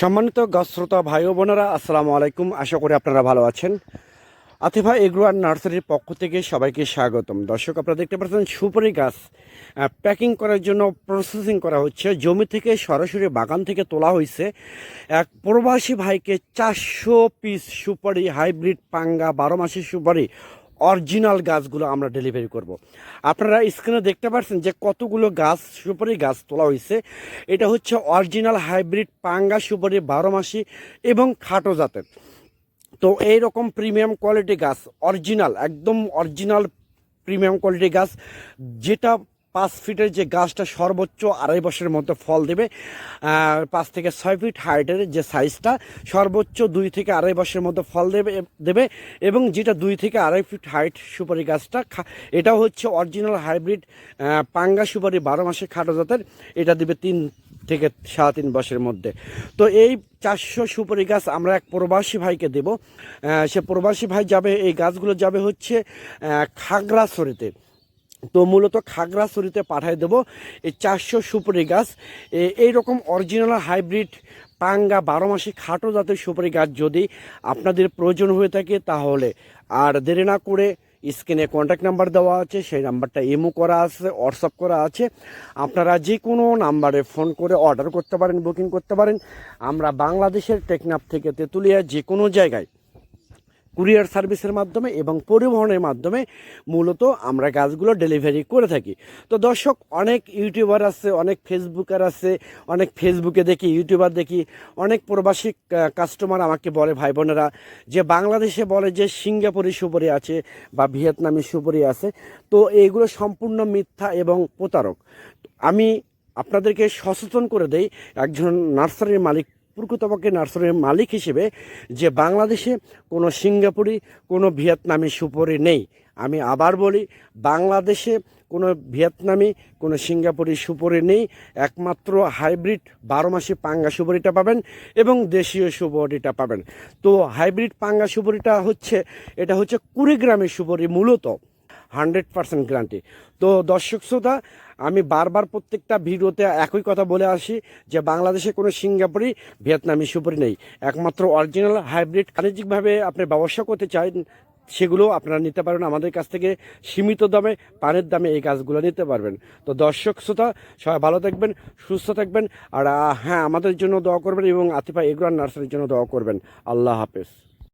সম্মানিত গাছ শ্রোতা ভাই ও বোনেরা, আসসালামু আলাইকুম। আশা করি আপনারা ভালো আছেন। আতিফা এগ্রো আর নার্সারির পক্ষ থেকে সবাইকে স্বাগতম। দর্শক, আপনারা দেখতে পাচ্ছেন সুপারি গাছ প্যাকিং করার জন্য প্রসেসিং করা হচ্ছে। জমি থেকে সরাসরি বাগান থেকে তোলা হয়েছে। এক প্রবাসী ভাইকে 400 পিস সুপারি, হাইব্রিড পাঙ্গা 12 মাসের সুপারি অরিজিনাল গাছগুলো আমরা ডেলিভারি করব। আপনারা স্ক্রিনে দেখতে পাচ্ছেন যে কতগুলো গাছ, সুপারি গাছ তোলা হয়েছে। এটা হচ্ছে অরিজিনাল হাইব্রিড পাঙ্গা সুপারি 12 মাসি এবং খাটো জাতের। তো এইরকম প্রিমিয়াম কোয়ালিটি গাছ, অরিজিনাল, একদম অরিজিনাল প্রিমিয়াম কোয়ালিটি গাছ, যেটা 5 ফিটের যে গাছটা সর্বোচ্চ 2.5 বছরের মধ্যে ফল দেবে। 5 থেকে 6 ফিট হাইটের যে সাইজটা সর্বোচ্চ 2 থেকে 2.5 বছরের মধ্যে ফল দেবে এবং যেটা 2 থেকে 2.5 ফিট হাইট সুপারি গাছটা, এটা হচ্ছে অরিজিনাল হাইব্রিড পাঙ্গা সুপারি 12 মাসে খাটো জাতের। এটা দেবে 3 থেকে 3.5 বছরের মধ্যে। তো এই 400 সুপারি গাছ আমরা এক প্রবাসী ভাইকে দেব। সে প্রবাসী ভাই যাবে, এই গাছগুলো যাবে হচ্ছে খাগড়াছড়িতে। তো মূলত খাগড়াছড়িতে পাঠিয়ে দেবো এই 400 সুপারি গাছ। এইরকম অরিজিনাল হাইব্রিড পাঙ্গা 12 মাসে খাটো জাতের সুপারি গাছ যদি আপনাদের প্রয়োজন হয়ে থাকে, তাহলে আর দেরি না করে স্ক্রিনে কন্ট্যাক্ট নাম্বার দেওয়া আছে, সেই নাম্বারটা ইমো করা আছে, হোয়াটসঅ্যাপ করা আছে। আপনারা যে কোনো নাম্বারে ফোন করে অর্ডার করতে পারেন, বুকিং করতে পারেন। আমরা বাংলাদেশের টেকনাফ থেকে তেঁতুলিয়া যে কোনো জায়গায় কুরিয়ার সার্ভিসের মাধ্যমে এবং পরিবহনের মাধ্যমে মূলত আমরা গাছগুলো ডেলিভারি করে থাকি। তো দর্শক, অনেক ইউটিউবার আছে, অনেক ফেসবুকার আছে, অনেক ফেসবুকে দেখি, ইউটিউবার দেখি, অনেক প্রবাসী কাস্টমার আমাকে বলে, ভাই বোনেরা, যে বাংলাদেশে বলে যে সিঙ্গাপুরি সুপারি আছে বা ভিয়েতনামি সুপারি আছে। তো এইগুলো সম্পূর্ণ মিথ্যা এবং প্রতারক। আমি আপনাদেরকে সচেতন করে দেই একজন নার্সারির মালিক, প্রকৃতপক্ষে নার্সারির মালিক হিসেবে, যে বাংলাদেশে কোনো সিঙ্গাপুরি, কোনো ভিয়েতনামি সুপারি নেই। আমি আবার বলি, বাংলাদেশে কোনো ভিয়েতনামি, কোনো সিঙ্গাপুরি সুপারি নেই। একমাত্র হাইব্রিড 12 মাসি পাঙ্গা সুপারিটা পাবেন এবং দেশীয় সুপারিটা পাবেন। তো হাইব্রিড পাঙ্গা সুপারিটা হচ্ছে, এটা হচ্ছে কুড়িগ্রামের সুপারি, মূলত 100% গ্যারান্টি। তো দর্শক শ্রোতা, আমি বারবার প্রত্যেকটা ভিডিওতে একই কথা বলে আসি যে বাংলাদেশে কোনো সিঙ্গাপুরি, ভিয়েতনামি সুপারি নেই। একমাত্র অরিজিনাল হাইব্রিড। বাণিজ্যিকভাবে আপনি ব্যবসা করতে চান, সেগুলো আপনারা নিতে পারবেন আমাদের কাছ থেকে সীমিত দামে, পানের দামে এই গাছগুলো নিতে পারবেন। তো দর্শক শ্রোতা, সবাই ভালো থাকবেন, সুস্থ থাকবেন। আর হ্যাঁ, আমাদের জন্য দোয়া করবেন এবং আতিফা এগ্রো আর নার্সারির জন্য দোয়া করবেন। আল্লাহ হাফেজ।